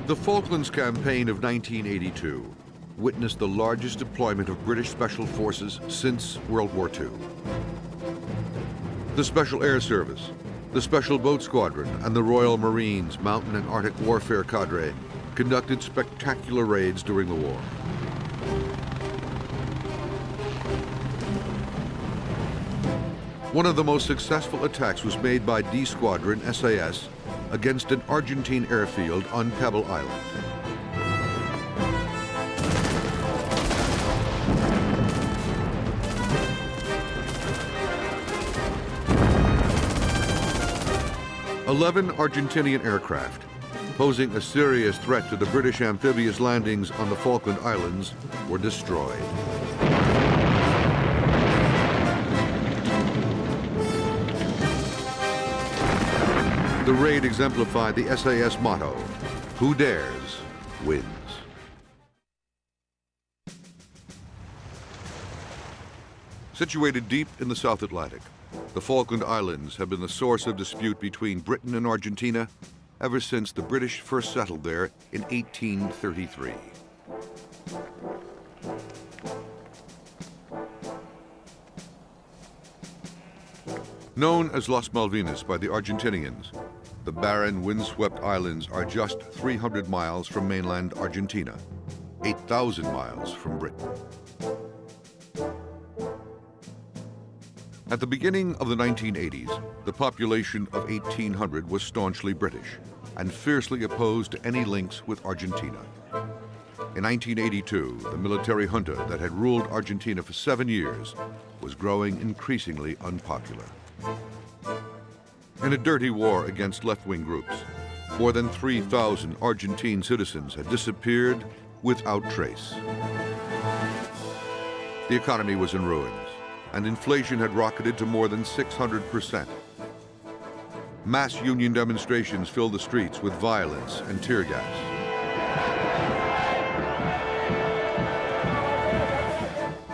The Falklands campaign of 1982 witnessed the largest deployment of British Special Forces since World War II. The Special Air Service, the Special Boat Squadron, and the Royal Marines Mountain and Arctic Warfare Cadre conducted spectacular raids during the war. One of the most successful attacks was made by D Squadron SAS against an Argentine airfield on Pebble Island. "11 Argentinian aircraft, posing a serious threat to the British amphibious landings on the Falkland Islands, were destroyed. The raid exemplified the SAS motto, "Who dares, wins." Situated deep in the South Atlantic, the Falkland Islands have been the source of dispute between Britain and Argentina ever since the British first settled there in 1833. Known as Las Malvinas by the Argentinians, the barren, windswept islands are just 300 miles from mainland Argentina, 8,000 miles from Britain. At the beginning of the 1980s, the population of 1,800 was staunchly British and fiercely opposed to any links with Argentina. In 1982, the military junta that had ruled Argentina for 7 years was growing increasingly unpopular. In a dirty war against left-wing groups, more than 3,000 Argentine citizens had disappeared without trace. The economy was in ruins, and inflation had rocketed to more than 600%. Mass union demonstrations filled the streets with violence and tear gas.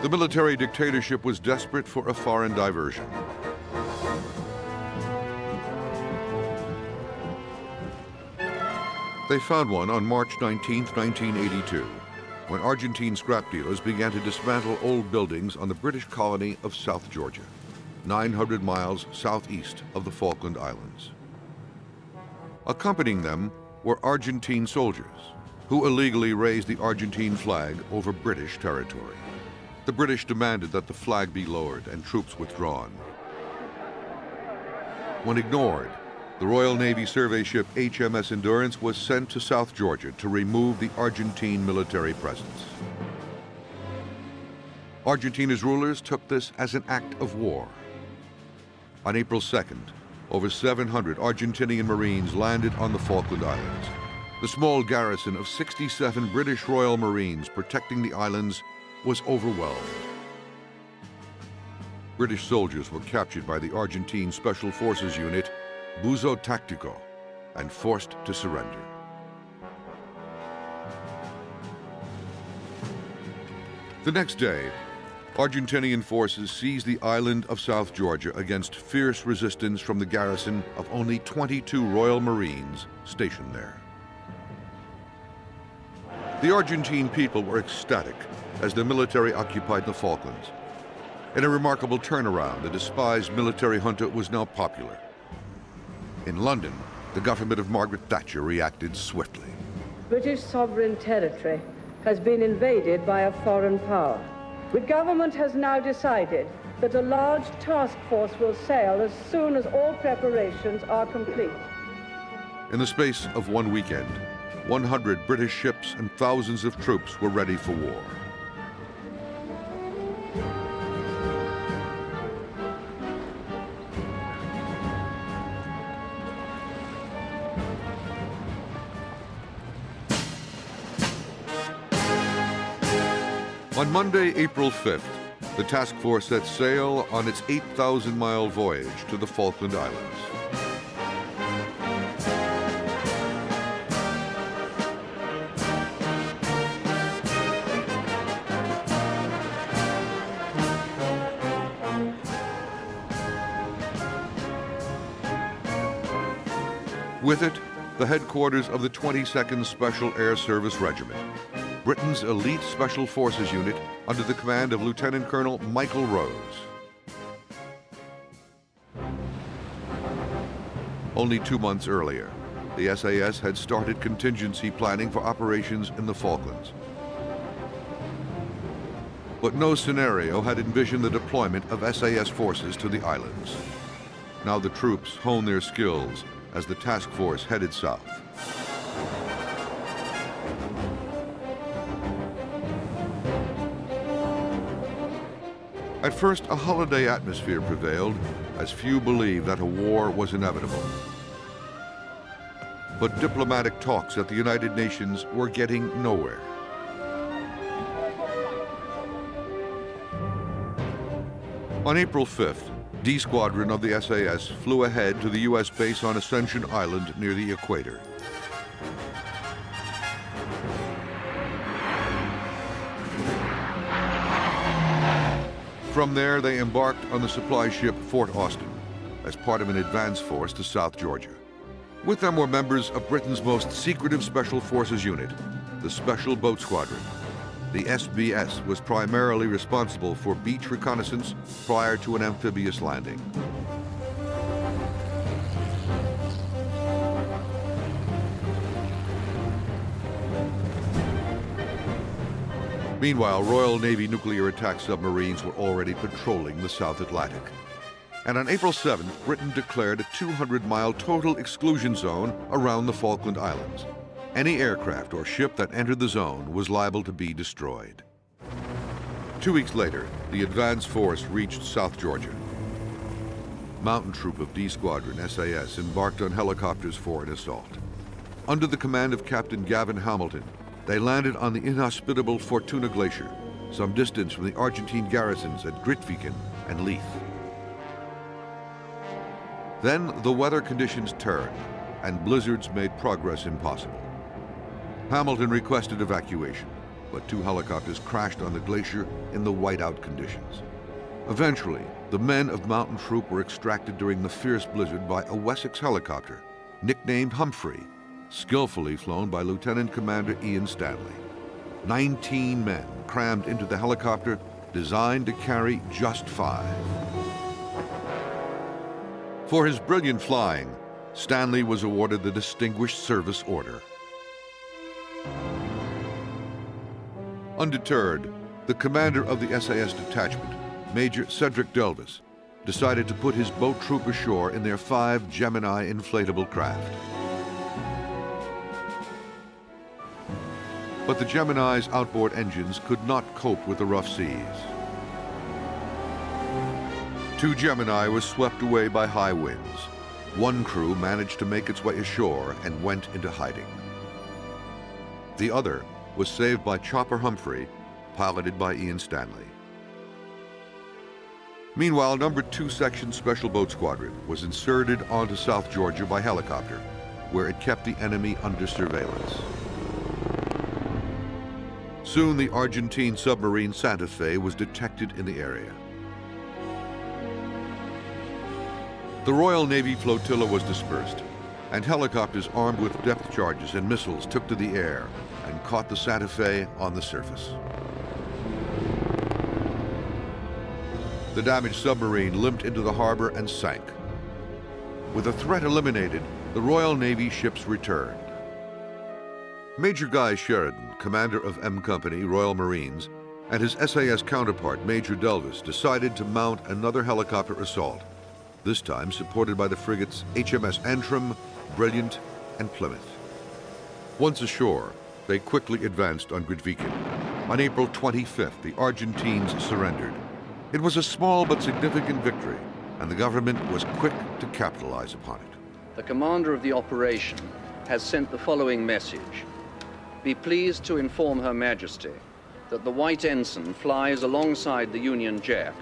The military dictatorship was desperate for a foreign diversion. They found one on March 19, 1982, when Argentine scrap dealers began to dismantle old buildings on the British colony of South Georgia, 900 miles southeast of the Falkland Islands. Accompanying them were Argentine soldiers who illegally raised the Argentine flag over British territory. The British demanded that the flag be lowered and troops withdrawn. When ignored, the Royal Navy survey ship HMS Endurance was sent to South Georgia to remove the Argentine military presence. Argentina's rulers took this as an act of war. On April 2nd, over 700 Argentinian Marines landed on the Falkland Islands. The small garrison of 67 British Royal Marines protecting the islands was overwhelmed. British soldiers were captured by the Argentine Special Forces unit Buzo Táctico and forced to surrender. The next day, Argentinian forces seized the island of South Georgia against fierce resistance from the garrison of only 22 Royal Marines stationed there. The Argentine people were ecstatic as the military occupied the Falklands. In a remarkable turnaround, the despised military junta was now popular. In London, the government of Margaret Thatcher reacted swiftly. British sovereign territory has been invaded by a foreign power. The government has now decided that a large task force will sail as soon as all preparations are complete. In the space of one weekend, 100 British ships and thousands of troops were ready for war. On Monday, April 5th, the task force set sail on its 8,000-mile voyage to the Falkland Islands. With it, the headquarters of the 22nd Special Air Service Regiment, Britain's elite Special Forces unit under the command of Lieutenant Colonel Michael Rose. Only 2 months earlier, the SAS had started contingency planning for operations in the Falklands. But no scenario had envisioned the deployment of SAS forces to the islands. Now the troops honed their skills as the task force headed south. At first, a holiday atmosphere prevailed, as few believed that a war was inevitable. But diplomatic talks at the United Nations were getting nowhere. On April 5th, D Squadron of the SAS flew ahead to the U.S. base on Ascension Island near the equator. From there, they embarked on the supply ship Fort Austin as part of an advance force to South Georgia. With them were members of Britain's most secretive Special Forces unit, the Special Boat Squadron. The SBS was primarily responsible for beach reconnaissance prior to an amphibious landing. Meanwhile, Royal Navy nuclear attack submarines were already patrolling the South Atlantic. And on April 7th, Britain declared a 200-mile total exclusion zone around the Falkland Islands. Any aircraft or ship that entered the zone was liable to be destroyed. 2 weeks later, the advance force reached South Georgia. Mountain Troop of D Squadron, SAS, embarked on helicopters for an assault. Under the command of Captain Gavin Hamilton, they landed on the inhospitable Fortuna Glacier, some distance from the Argentine garrisons at Grytviken and Leith. Then the weather conditions turned, and blizzards made progress impossible. Hamilton requested evacuation, but 2 helicopters crashed on the glacier in the whiteout conditions. Eventually, the men of Mountain Troop were extracted during the fierce blizzard by a Wessex helicopter, nicknamed Humphrey, skillfully flown by Lieutenant Commander Ian Stanley. 19 men crammed into the helicopter, designed to carry just 5. For his brilliant flying, Stanley was awarded the Distinguished Service Order. Undeterred, the commander of the SAS detachment, Major Cedric Delvis, decided to put his boat troop ashore in their 5 Gemini inflatable craft. But the Gemini's outboard engines could not cope with the rough seas. 2 Gemini was swept away by high winds. 1 crew managed to make its way ashore and went into hiding. The other was saved by Chopper Humphrey, piloted by Ian Stanley. Meanwhile, No. 2 Section Special Boat Squadron was inserted onto South Georgia by helicopter, where it kept the enemy under surveillance. Soon, the Argentine submarine Santa Fe was detected in the area. The Royal Navy flotilla was dispersed, and helicopters armed with depth charges and missiles took to the air and caught the Santa Fe on the surface. The damaged submarine limped into the harbor and sank. With the threat eliminated, the Royal Navy ships returned. Major Guy Sheridan, commander of M Company, Royal Marines, and his SAS counterpart, Major Delvis, decided to mount another helicopter assault, this time supported by the frigates HMS Antrim, Brilliant, and Plymouth. Once ashore, they quickly advanced on Grytviken. On April 25th, the Argentines surrendered. It was a small but significant victory, and the government was quick to capitalize upon it. The commander of the operation has sent the following message. Be pleased to inform Her Majesty that the White Ensign flies alongside the Union Jack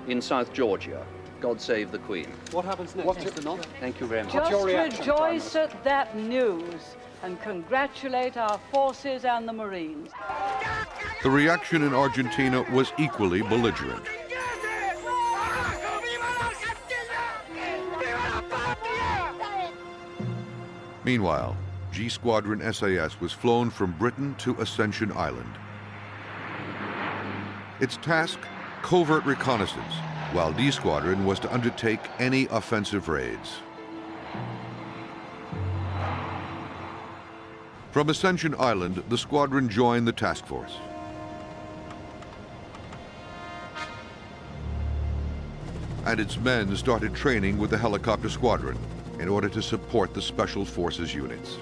in South Georgia. God save the Queen. What happens next, Mr. Knott? Thank you very much. Just rejoice at that news and congratulate our forces and the Marines. The reaction in Argentina was equally belligerent. Meanwhile, G Squadron SAS was flown from Britain to Ascension Island. Its task, covert reconnaissance, while D Squadron was to undertake any offensive raids. From Ascension Island, the squadron joined the task force. And its men started training with the helicopter squadron in order to support the Special Forces units.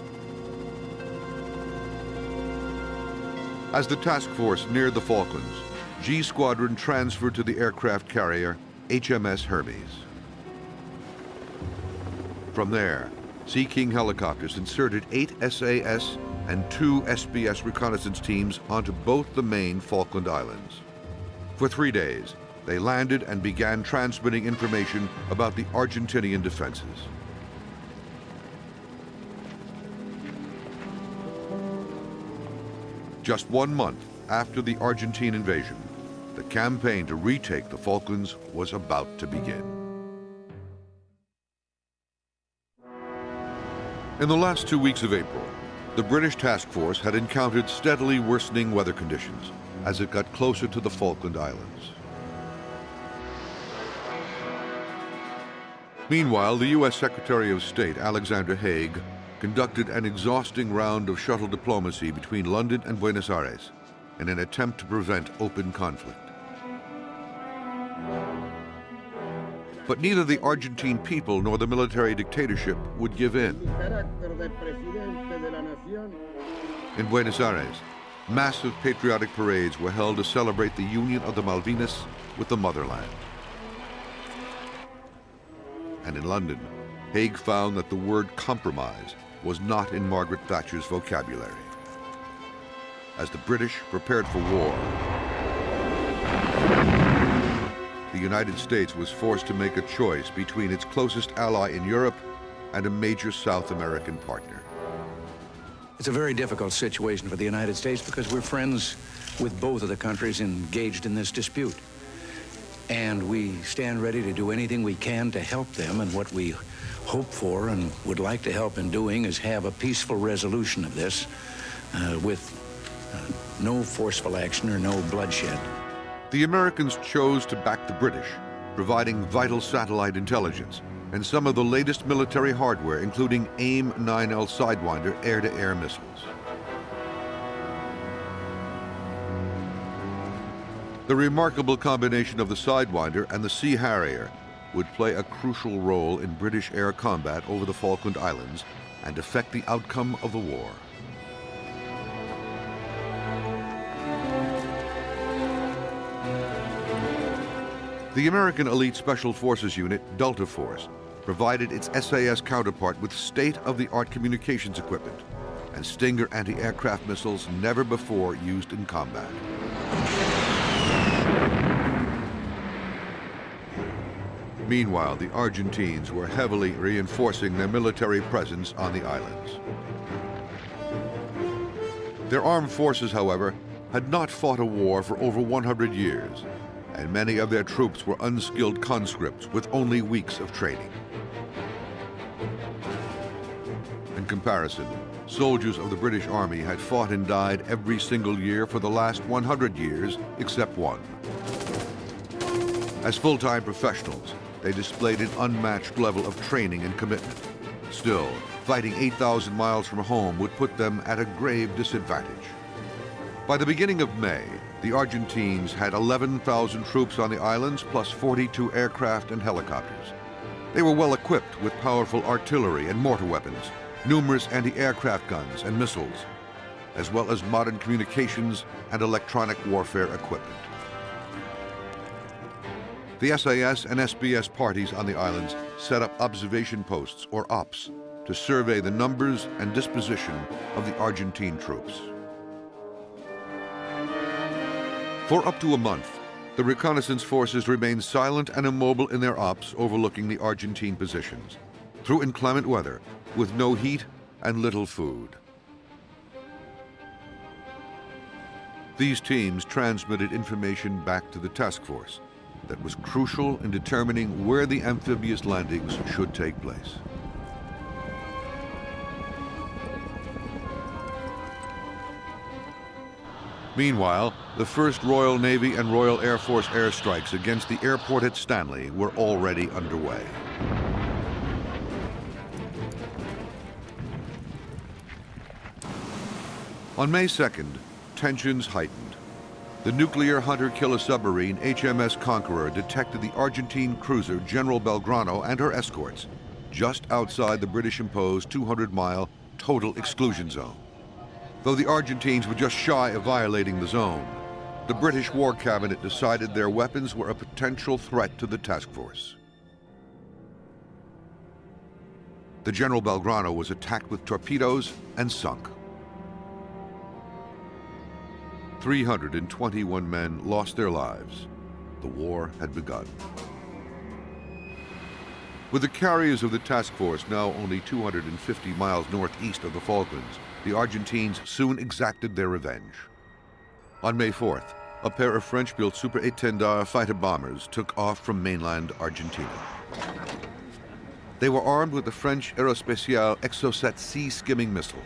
As the task force neared the Falklands, G Squadron transferred to the aircraft carrier HMS Hermes. From there, Sea King helicopters inserted 8 SAS and 2 SBS reconnaissance teams onto both the main Falkland Islands. For 3 days, they landed and began transmitting information about the Argentinian defenses. Just 1 month after the Argentine invasion, the campaign to retake the Falklands was about to begin. In the last 2 weeks of April, the British task force had encountered steadily worsening weather conditions as it got closer to the Falkland Islands. Meanwhile, the U.S. Secretary of State, Alexander Haig, conducted an exhausting round of shuttle diplomacy between London and Buenos Aires in an attempt to prevent open conflict. But neither the Argentine people nor the military dictatorship would give in. In Buenos Aires, massive patriotic parades were held to celebrate the union of the Malvinas with the motherland. And in London, Haig found that the word compromise was not in Margaret Thatcher's vocabulary. As the British prepared for war, the United States was forced to make a choice between its closest ally in Europe and a major South American partner. It's a very difficult situation for the United States because we're friends with both of the countries engaged in this dispute. And we stand ready to do anything we can to help them, and what we hope for and would like to help in doing is have a peaceful resolution of this with no forceful action or no bloodshed. The Americans chose to back the British, providing vital satellite intelligence and some of the latest military hardware, including AIM-9L Sidewinder air-to-air missiles. The remarkable combination of the Sidewinder and the Sea Harrier would play a crucial role in British air combat over the Falkland Islands and affect the outcome of the war. The American elite Special Forces unit, Delta Force, provided its SAS counterpart with state-of-the-art communications equipment and Stinger anti-aircraft missiles never before used in combat. Meanwhile, the Argentines were heavily reinforcing their military presence on the islands. Their armed forces, however, had not fought a war for over 100 years, and many of their troops were unskilled conscripts with only weeks of training. In comparison, soldiers of the British Army had fought and died every single year for the last 100 years, except one. As full-time professionals, they displayed an unmatched level of training and commitment. Still, fighting 8,000 miles from home would put them at a grave disadvantage. By the beginning of May, the Argentines had 11,000 troops on the islands, plus 42 aircraft and helicopters. They were well equipped with powerful artillery and mortar weapons, numerous anti-aircraft guns and missiles, as well as modern communications and electronic warfare equipment. The SAS and SBS parties on the islands set up observation posts, or OPS, to survey the numbers and disposition of the Argentine troops. For up to a month, the reconnaissance forces remained silent and immobile in their ops overlooking the Argentine positions, through inclement weather, with no heat and little food. These teams transmitted information back to the task force that was crucial in determining where the amphibious landings should take place. Meanwhile, the first Royal Navy and Royal Air Force airstrikes against the airport at Stanley were already underway. On May 2nd, tensions heightened. The nuclear hunter-killer submarine HMS Conqueror detected the Argentine cruiser General Belgrano and her escorts just outside the British-imposed 200-mile total exclusion zone. Though the Argentines were just shy of violating the zone, the British War Cabinet decided their weapons were a potential threat to the task force. The General Belgrano was attacked with torpedoes and sunk. 321 men lost their lives. The war had begun. With the carriers of the task force now only 250 miles northeast of the Falklands, the Argentines soon exacted their revenge. On May 4th, a pair of French-built Super Étendard fighter bombers took off from mainland Argentina. They were armed with the French Aerospatiale Exocet Sea skimming missile.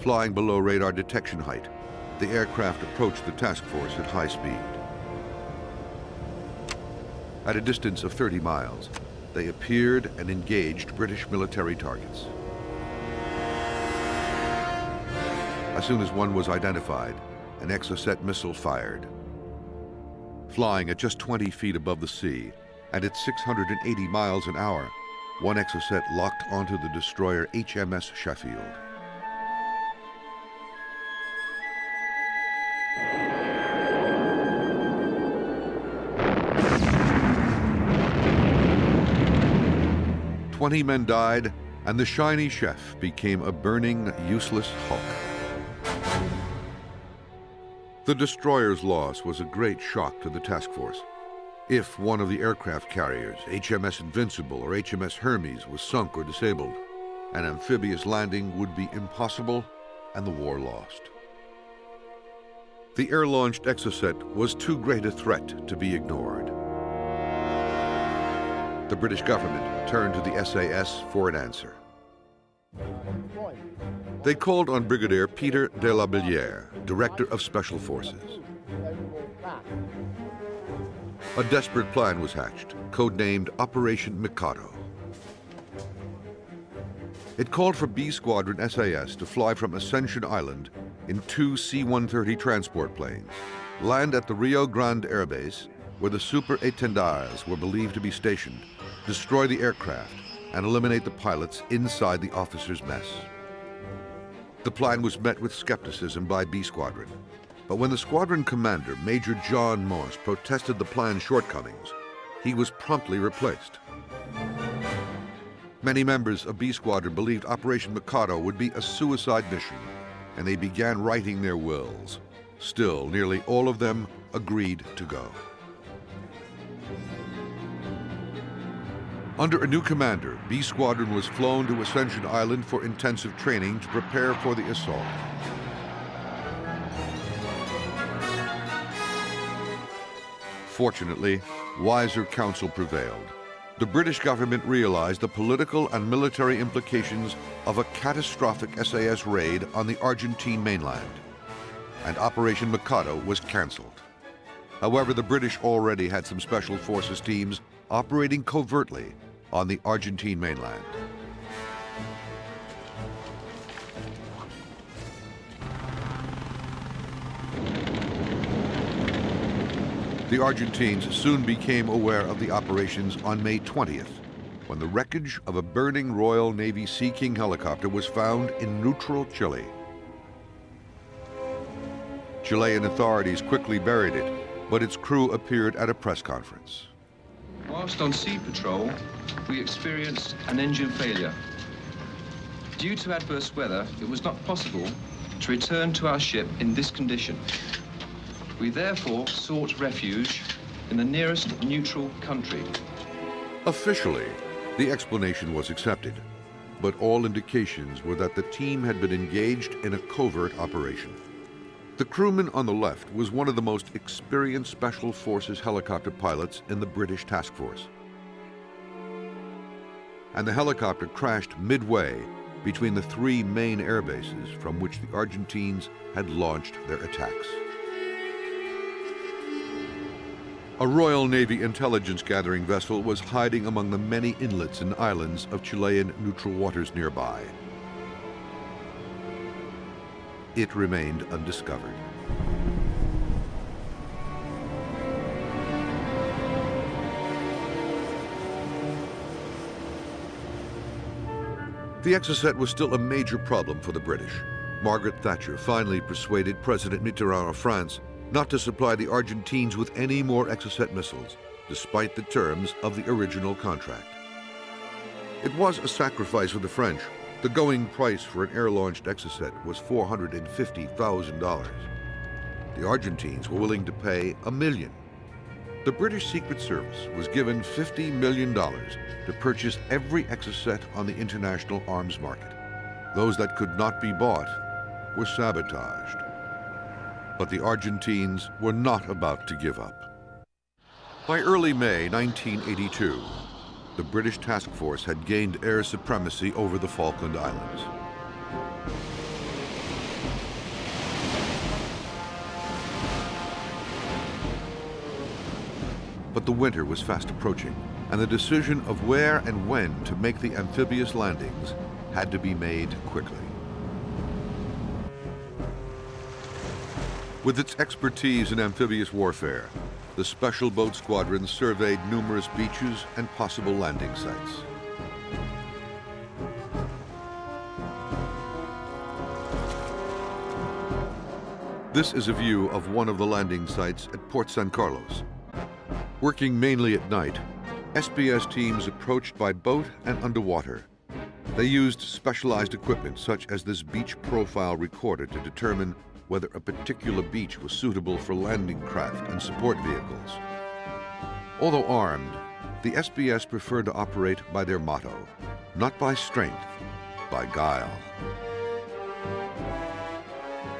Flying below radar detection height, the aircraft approached the task force at high speed. At a distance of 30 miles, they appeared and engaged British military targets. As soon as one was identified, an Exocet missile fired. Flying at just 20 feet above the sea and at 680 miles an hour, one Exocet locked onto the destroyer HMS Sheffield. "20 men died, and the shiny chef became a burning, useless hulk." The destroyer's loss was a great shock to the task force. If one of the aircraft carriers, HMS Invincible or HMS Hermes, was sunk or disabled, an amphibious landing would be impossible and the war lost. The air-launched Exocet was too great a threat to be ignored. The British government turned to the SAS for an answer. They called on Brigadier Peter de la Billière, Director of Special Forces. A desperate plan was hatched, codenamed Operation Mikado. It called for B Squadron SAS to fly from Ascension Island in 2 C-130 transport planes, land at the Rio Grande airbase, where the Super Étendards were believed to be stationed, destroy the aircraft, and eliminate the pilots inside the officers' mess. The plan was met with skepticism by B Squadron, but when the squadron commander, Major John Morse, protested the plan's shortcomings, he was promptly replaced. Many members of B Squadron believed Operation Mikado would be a suicide mission, and they began writing their wills. Still, nearly all of them agreed to go. Under a new commander, B Squadron was flown to Ascension Island for intensive training to prepare for the assault. Fortunately, wiser counsel prevailed. The British government realized the political and military implications of a catastrophic SAS raid on the Argentine mainland, and Operation Mikado was canceled. However, the British already had some special forces teams operating covertly on the Argentine mainland. The Argentines soon became aware of the operations on May 20th, when the wreckage of a burning Royal Navy Sea King helicopter was found in neutral Chile. Chilean authorities quickly buried it, but its crew appeared at a press conference. Whilst on sea patrol, we experienced an engine failure. Due to adverse weather, it was not possible to return to our ship in this condition. We therefore sought refuge in the nearest neutral country. Officially, the explanation was accepted, but all indications were that the team had been engaged in a covert operation. The crewman on the left was one of the most experienced Special Forces helicopter pilots in the British task force. And the helicopter crashed midway between the three main air bases from which the Argentines had launched their attacks. A Royal Navy intelligence gathering vessel was hiding among the many inlets and islands of Chilean neutral waters nearby. It remained undiscovered. The Exocet was still a major problem for the British. Margaret Thatcher finally persuaded President Mitterrand of France not to supply the Argentines with any more Exocet missiles, despite the terms of the original contract. It was a sacrifice for the French. The going price for an air-launched Exocet was $450,000. The Argentines were willing to pay $1 million. The British Secret Service was given $50 million to purchase every Exocet on the international arms market. Those that could not be bought were sabotaged. But the Argentines were not about to give up. By early May 1982, the British task force had gained air supremacy over the Falkland Islands. But the winter was fast approaching, and the decision of where and when to make the amphibious landings had to be made quickly. With its expertise in amphibious warfare, the Special Boat Squadron surveyed numerous beaches and possible landing sites. This is a view of one of the landing sites at Port San Carlos. Working mainly at night, SBS teams approached by boat and underwater. They used specialized equipment such as this beach profile recorder to determine whether a particular beach was suitable for landing craft and support vehicles. Although armed, the SBS preferred to operate by their motto, not by strength, by guile.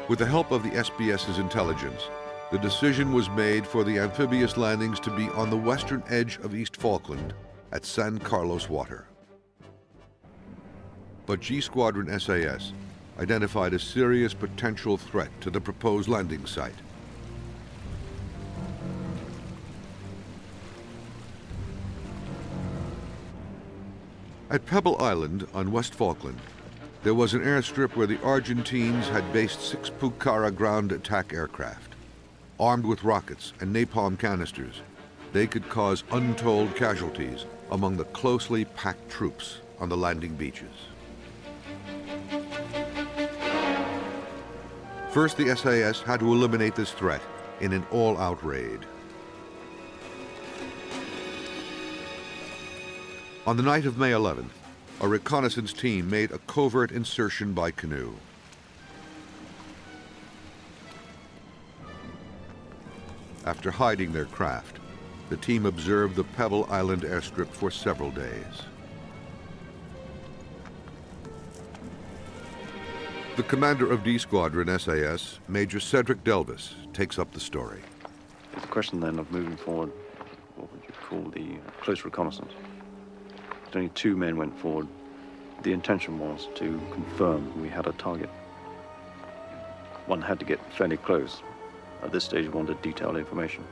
With the help of the SBS's intelligence, the decision was made for the amphibious landings to be on the western edge of East Falkland at San Carlos Water. But G Squadron SAS identified a serious potential threat to the proposed landing site. At Pebble Island on West Falkland, there was an airstrip where the Argentines had based 6 Pucará ground attack aircraft. Armed with rockets and napalm canisters, they could cause untold casualties among the closely packed troops on the landing beaches. First, the SAS had to eliminate this threat in an all-out raid. On the night of May 11th, a reconnaissance team made a covert insertion by canoe. After hiding their craft, the team observed the Pebble Island airstrip for several days. The commander of D Squadron SAS, Major Cedric Delvis, takes up the story. It's a question then of moving forward, what would you call the close reconnaissance. Only 2 men went forward. The intention was to confirm we had a target. One had to get fairly close. At this stage, we wanted detailed information.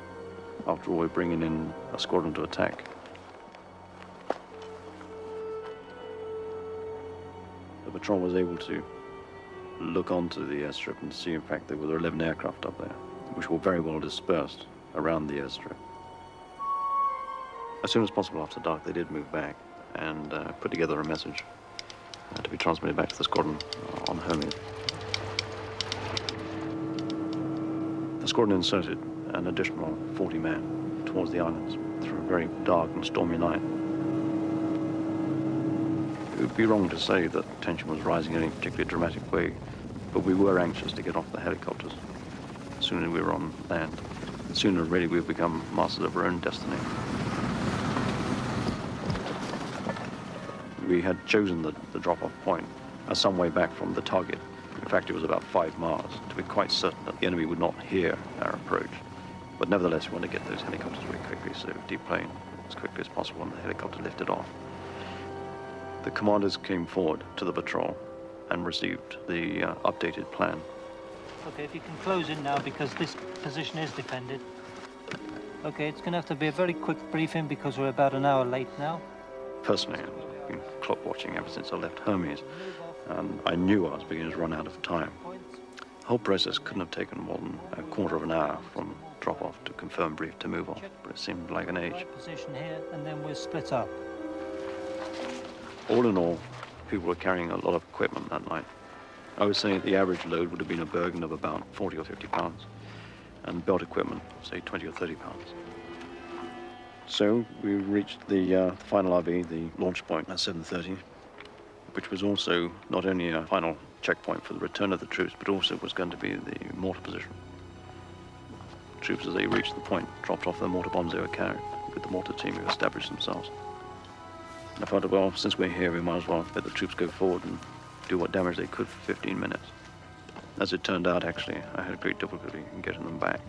After all, we're bringing in a squadron to attack. The patrol was able to look onto the airstrip and see, in fact, there were 11 aircraft up there, which were very well dispersed around the airstrip. As soon as possible after dark, they did move back and put together a message to be transmitted back to the squadron on Hermes. The squadron inserted an additional 40 men towards the islands through a very dark and stormy night. It would be wrong to say that tension was rising in any particularly dramatic way, but we were anxious to get off the helicopters as soon as we were on land. Sooner really we've become masters of our own destiny. We had chosen the drop-off point some way back from the target. In fact, it was about 5 miles to be quite certain that the enemy would not hear our approach. But nevertheless, we wanted to get those helicopters very quickly, so deplane as quickly as possible, and the helicopter lifted off. The commanders came forward to the patrol and received the updated plan. Okay, if you can close in now because this position is defended. Okay, it's going to have to be a very quick briefing because we're about an hour late now. Personally, I've been clock watching ever since I left Hermes, and I knew I was beginning to run out of time. The whole process couldn't have taken more than a quarter of an hour from drop-off to confirm brief to move off, but it seemed like an age. Position here, and then we'll split up. All in all, people were carrying a lot of equipment that night. I would say the average load would have been a burden of about 40 or 50 pounds, and belt equipment, say 20 or 30 pounds. So we reached the final RV, the launch point, at 7:30, which was also not only a final checkpoint for the return of the troops, but also was going to be the mortar position. Troops, as they reached the point, dropped off the mortar bombs they were carrying, with the mortar team who established themselves. And I thought, well, since we're here, we might as well let the troops go forward and do what damage they could for 15 minutes. As it turned out, actually, I had great difficulty in getting them back,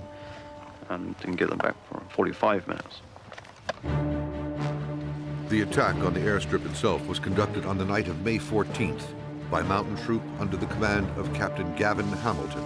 and didn't get them back for 45 minutes. The attack on the airstrip itself was conducted on the night of May 14th by mountain troop under the command of Captain Gavin Hamilton.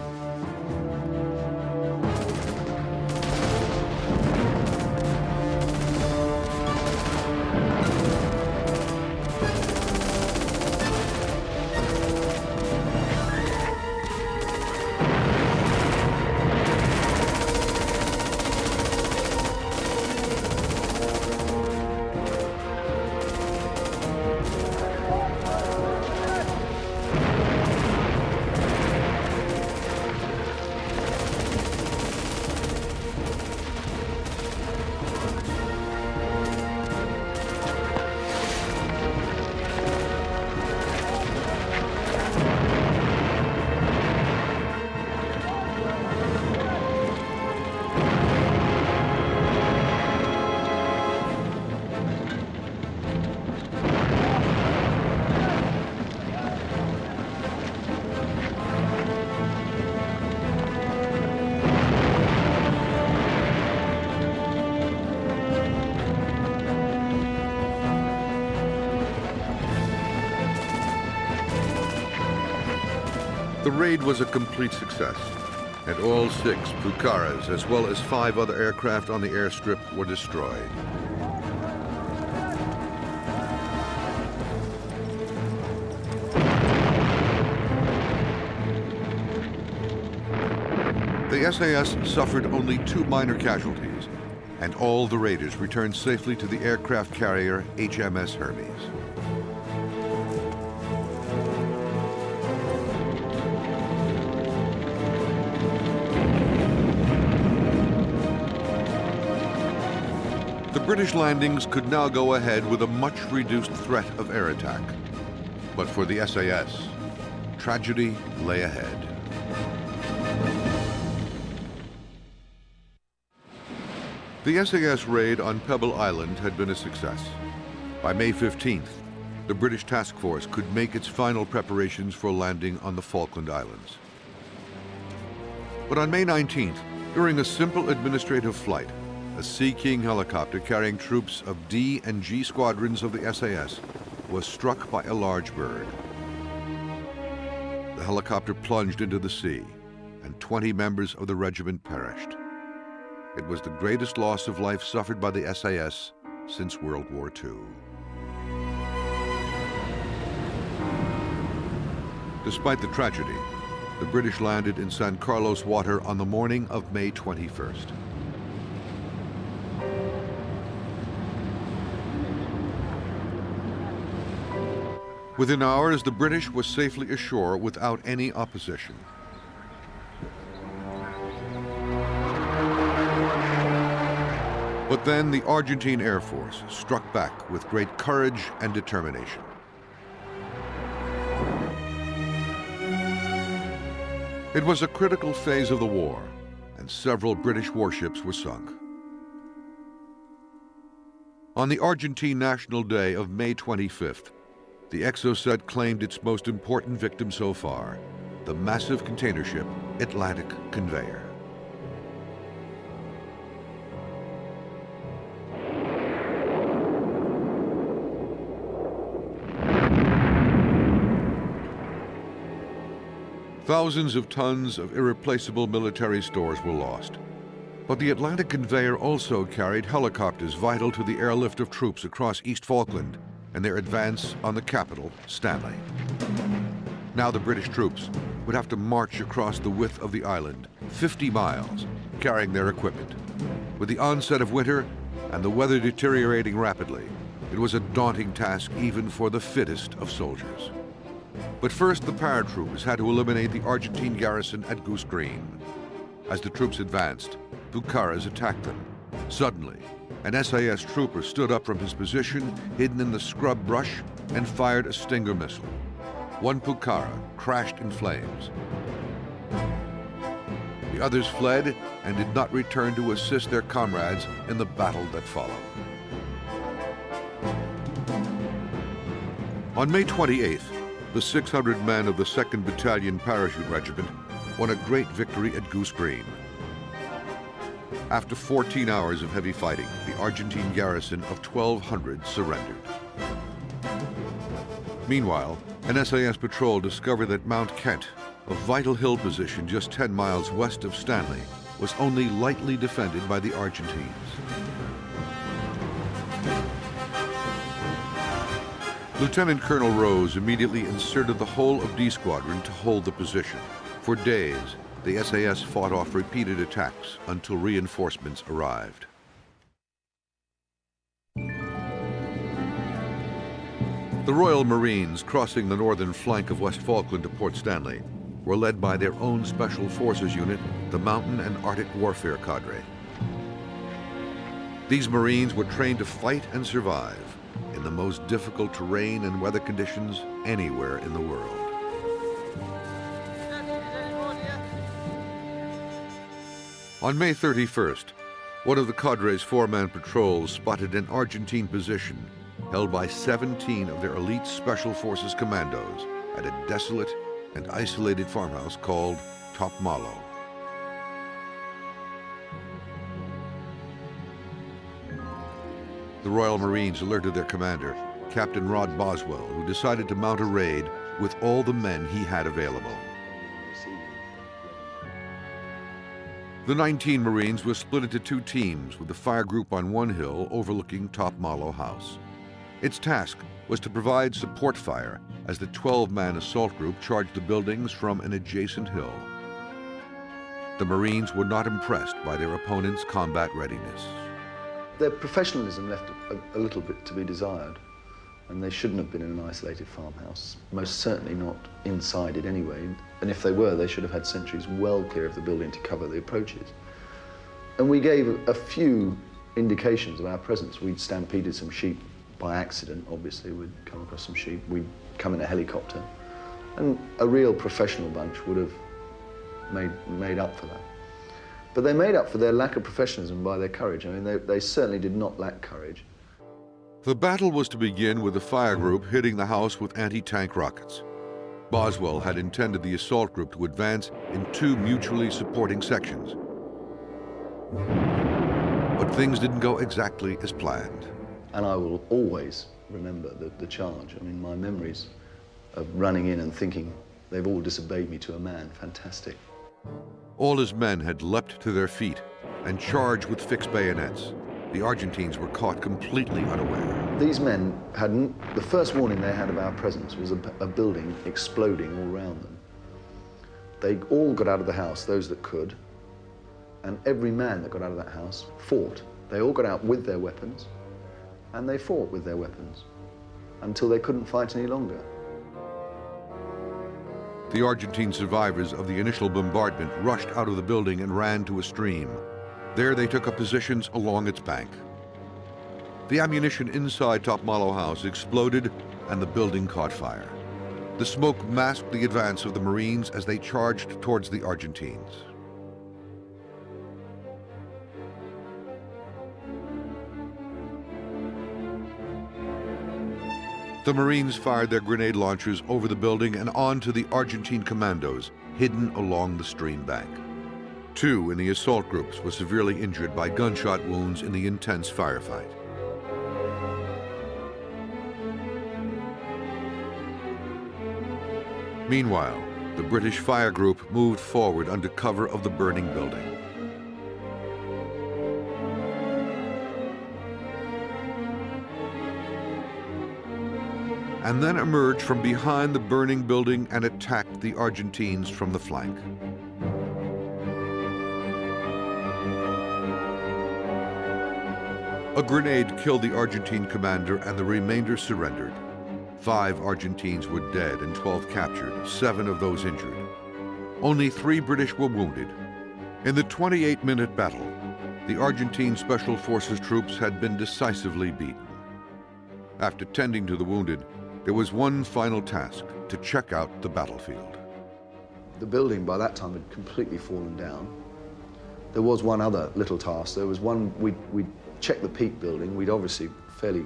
The raid was a complete success, and all 6 Pucaras, as well as 5 other aircraft on the airstrip, were destroyed. The SAS suffered only 2 minor casualties, and all the raiders returned safely to the aircraft carrier HMS Hermes. The British landings could now go ahead with a much reduced threat of air attack. But for the SAS, tragedy lay ahead. The SAS raid on Pebble Island had been a success. By May 15th, the British task force could make its final preparations for landing on the Falkland Islands. But on May 19th, during a simple administrative flight, a Sea King helicopter carrying troops of D and G squadrons of the SAS was struck by a large bird. The helicopter plunged into the sea, and 20 members of the regiment perished. It was the greatest loss of life suffered by the SAS since World War II. Despite the tragedy, the British landed in San Carlos water on the morning of May 21st. Within hours, the British were safely ashore without any opposition. But then the Argentine Air Force struck back with great courage and determination. It was a critical phase of the war, and several British warships were sunk. On the Argentine National Day of May 25th, the Exocet claimed its most important victim so far, the massive container ship Atlantic Conveyor. Thousands of tons of irreplaceable military stores were lost. But the Atlantic conveyor also carried helicopters vital to the airlift of troops across East Falkland and their advance on the capital, Stanley. Now the British troops would have to march across the width of the island, 50 miles, carrying their equipment. With the onset of winter and the weather deteriorating rapidly, it was a daunting task even for the fittest of soldiers. But first, the paratroopers had to eliminate the Argentine garrison at Goose Green. As the troops advanced, Pucarás attacked them. Suddenly, an SAS trooper stood up from his position, hidden in the scrub brush, and fired a Stinger missile. One Pucará crashed in flames. The others fled and did not return to assist their comrades in the battle that followed. On May 28th, the 600 men of the 2nd Battalion Parachute Regiment won a great victory at Goose Green. After 14 hours of heavy fighting, the Argentine garrison of 1,200 surrendered. Meanwhile, an SAS patrol discovered that Mount Kent, a vital hill position just 10 miles west of Stanley, was only lightly defended by the Argentines. Lieutenant Colonel Rose immediately inserted the whole of D Squadron to hold the position. For days, the SAS fought off repeated attacks until reinforcements arrived. The Royal Marines crossing the northern flank of West Falkland to Port Stanley were led by their own Special Forces unit, the Mountain and Arctic Warfare Cadre. These Marines were trained to fight and survive in the most difficult terrain and weather conditions anywhere in the world. On May 31st, one of the cadre's four-man patrols spotted an Argentine position held by 17 of their elite Special Forces commandos at a desolate and isolated farmhouse called Top Malo. The Royal Marines alerted their commander, Captain Rod Boswell, who decided to mount a raid with all the men he had available. The 19 Marines were split into two teams with the fire group on one hill overlooking Top Malo House. Its task was to provide support fire as the 12-man assault group charged the buildings from an adjacent hill. The Marines were not impressed by their opponent's combat readiness. Their professionalism left a little bit to be desired, and they shouldn't have been in an isolated farmhouse, most certainly not inside it anyway, and if they were, they should have had sentries well clear of the building to cover the approaches. And we gave a few indications of our presence. We'd stampeded some sheep by accident, obviously. We'd come across some sheep, we'd come in a helicopter, and a real professional bunch would have made up for that. But they made up for their lack of professionalism by their courage. I mean, they certainly did not lack courage. The battle was to begin with the fire group hitting the house with anti-tank rockets. Boswell had intended the assault group to advance in two mutually supporting sections. But things didn't go exactly as planned. And I will always remember the charge. I mean, my memories of running in and thinking, they've all disobeyed me to a man, fantastic. All his men had leapt to their feet and charged with fixed bayonets. The Argentines were caught completely unaware. These men hadn't, the first warning they had of our presence was a building exploding all around them. They all got out of the house, those that could, and every man that got out of that house fought. They all got out with their weapons, and they fought with their weapons until they couldn't fight any longer. The Argentine survivors of the initial bombardment rushed out of the building and ran to a stream. There they took up positions along its bank. The ammunition inside Top Malo House exploded and the building caught fire. The smoke masked the advance of the Marines as they charged towards the Argentines. The Marines fired their grenade launchers over the building and onto the Argentine commandos hidden along the stream bank. Two in the assault groups were severely injured by gunshot wounds in the intense firefight. Meanwhile, the British fire group moved forward under cover of the burning building. And then emerged from behind the burning building and attacked the Argentines from the flank. A grenade killed the Argentine commander and the remainder surrendered. 5 Argentines were dead and 12 captured, 7 of those injured. Only 3 British were wounded. In the 28-minute battle, the Argentine Special Forces troops had been decisively beaten. After tending to the wounded, there was one final task: to check out the battlefield. The building by that time had completely fallen down. There was one other little task. There was one, we'd checked the peak building. We'd obviously fairly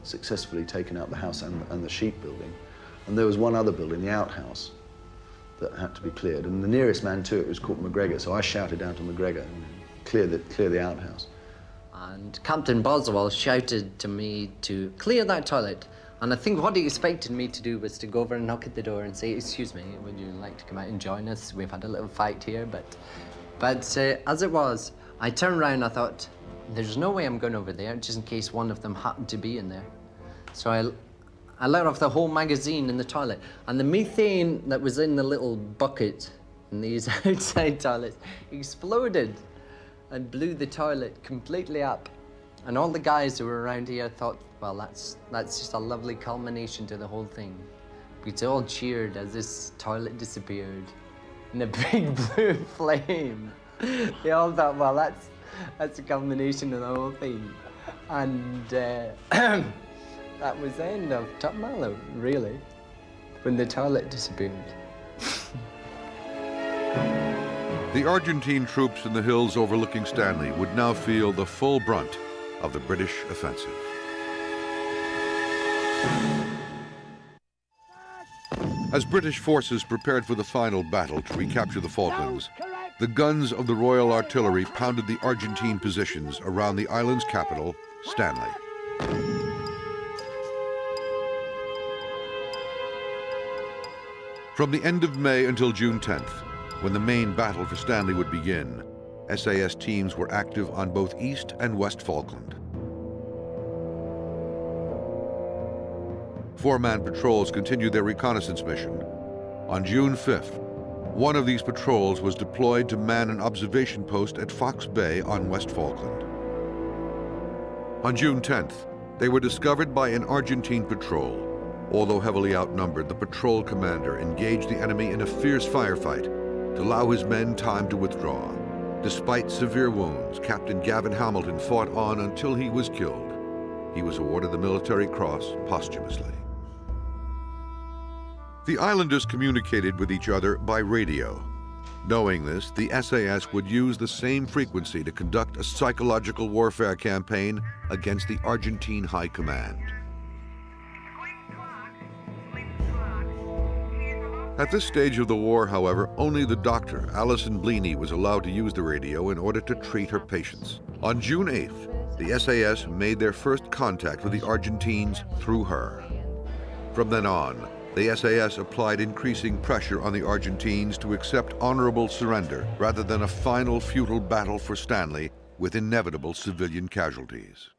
successfully taken out the house and the sheep building. And there was one other building, the outhouse, that had to be cleared. And the nearest man to it was called McGregor, so I shouted down to McGregor, clear the outhouse. And Captain Boswell shouted to me to clear that toilet. And I think what he expected me to do was to go over and knock at the door and say, "Excuse me, would you like to come out and join us? We've had a little fight here." But as it was, I turned around and I thought, there's no way I'm going over there, just in case one of them happened to be in there. So I let off the whole magazine in the toilet, and the methane that was in the little bucket in these outside toilets exploded and blew the toilet completely up. And all the guys who were around here thought, well, that's just a lovely culmination to the whole thing. We all cheered as this toilet disappeared in a big blue flame. They all thought, well, that's a culmination of the whole thing. And that was the end of Top Mallow, really, when the toilet disappeared. The Argentine troops in the hills overlooking Stanley would now feel the full brunt of the British offensive. As British forces prepared for the final battle to recapture the Falklands, the guns of the Royal Artillery pounded the Argentine positions around the island's capital, Stanley. From the end of May until June 10th, when the main battle for Stanley would begin, SAS teams were active on both East and West Falkland. 4-man patrols continued their reconnaissance mission. On June 5th, one of these patrols was deployed to man an observation post at Fox Bay on West Falkland. On June 10th, they were discovered by an Argentine patrol. Although heavily outnumbered, the patrol commander engaged the enemy in a fierce firefight to allow his men time to withdraw. Despite severe wounds, Captain Gavin Hamilton fought on until he was killed. He was awarded the Military Cross posthumously. The islanders communicated with each other by radio. Knowing this, the SAS would use the same frequency to conduct a psychological warfare campaign against the Argentine High Command. At this stage of the war, however, only the doctor, Alison Bleaney, was allowed to use the radio in order to treat her patients. On June 8th, the SAS made their first contact with the Argentines through her. From then on, the SAS applied increasing pressure on the Argentines to accept honorable surrender rather than a final futile battle for Stanley with inevitable civilian casualties.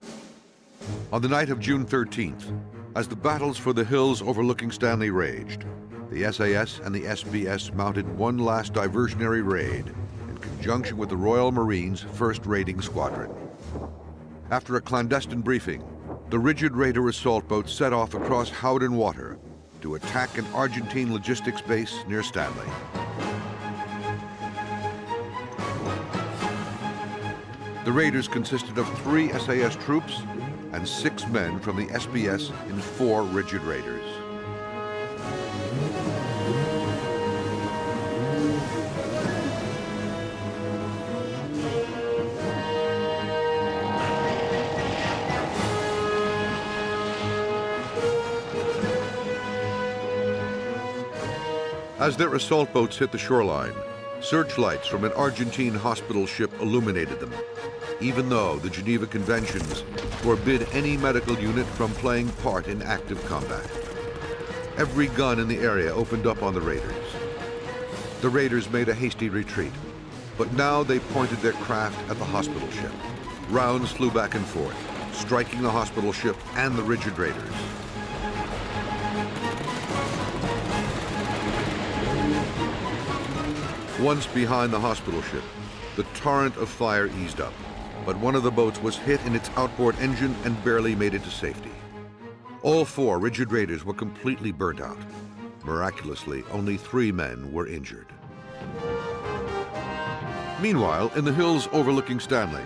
On the night of June 13th, as the battles for the hills overlooking Stanley raged, the SAS and the SBS mounted one last diversionary raid in conjunction with the Royal Marines' 1st Raiding Squadron. After a clandestine briefing, the rigid raider assault boat set off across Howden Water to attack an Argentine logistics base near Stanley. The raiders consisted of 3 SAS troops and 6 men from the SBS in 4 rigid raiders. As their assault boats hit the shoreline, searchlights from an Argentine hospital ship illuminated them, even though the Geneva Conventions forbid any medical unit from playing part in active combat. Every gun in the area opened up on the raiders. The raiders made a hasty retreat, but now they pointed their craft at the hospital ship. Rounds flew back and forth, striking the hospital ship and the rigid raiders. Once behind the hospital ship, the torrent of fire eased up, but one of the boats was hit in its outboard engine and barely made it to safety. All 4 rigid raiders were completely burnt out. Miraculously, only 3 men were injured. Meanwhile, in the hills overlooking Stanley,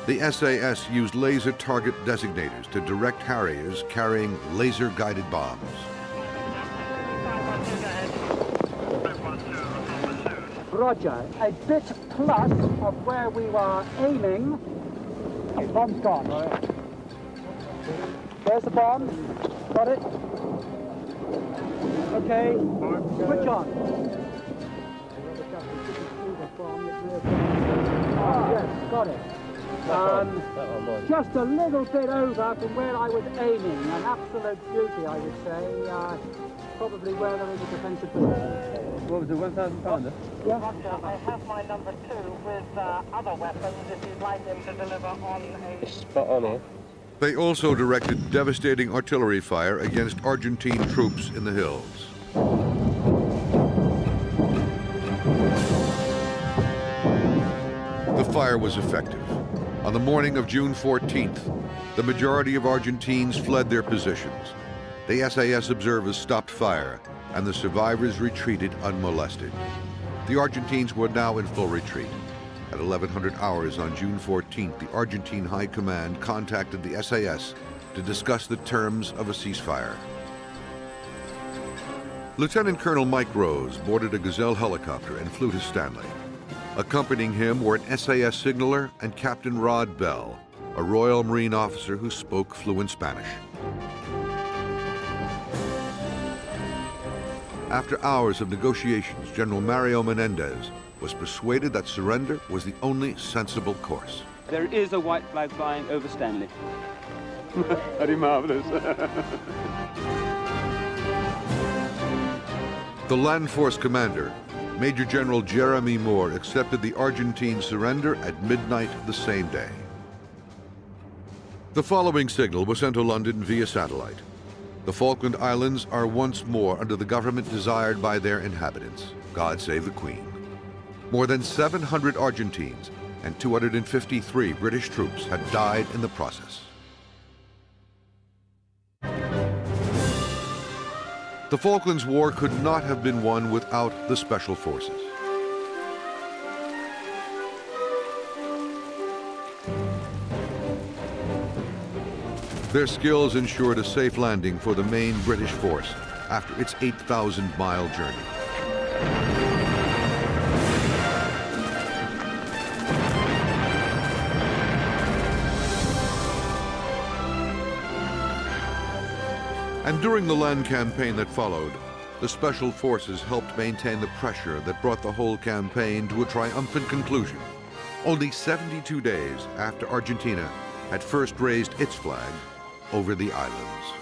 the SAS used laser target designators to direct Harriers carrying laser-guided bombs. Roger, a bit plus of where we were aiming. Okay, bomb's gone, all right. There's the bomb. Got it? Okay, switch on. Oh, yes, got it. Just a little bit over from where I was aiming. An absolute beauty, I would say. Probably where they're in the defensive position. What was it, 1,000 pounder? Yeah. I have my number 2 with other weapons if you'd like them to deliver on a... Spot on here. They also directed devastating artillery fire against Argentine troops in the hills. The fire was effective. On the morning of June 14th, the majority of Argentines fled their positions. The SAS observers stopped fire, and the survivors retreated unmolested. The Argentines were now in full retreat. At 1100 hours on June 14th, the Argentine High Command contacted the SAS to discuss the terms of a ceasefire. Lieutenant Colonel Mike Rose boarded a Gazelle helicopter and flew to Stanley. Accompanying him were an SAS signaller and Captain Rod Bell, a Royal Marine officer who spoke fluent Spanish. After hours of negotiations, General Mario Menendez was persuaded that surrender was the only sensible course. There is a white flag flying over Stanley. Very marvelous. The land force commander, Major General Jeremy Moore, accepted the Argentine surrender at midnight the same day. The following signal was sent to London via satellite. The Falkland Islands are once more under the government desired by their inhabitants. God save the Queen. More than 700 Argentines and 253 British troops had died in the process. The Falklands War could not have been won without the Special Forces. Their skills ensured a safe landing for the main British force after its 8,000-mile journey. And during the land campaign that followed, the Special Forces helped maintain the pressure that brought the whole campaign to a triumphant conclusion, only 72 days after Argentina had first raised its flag over the islands.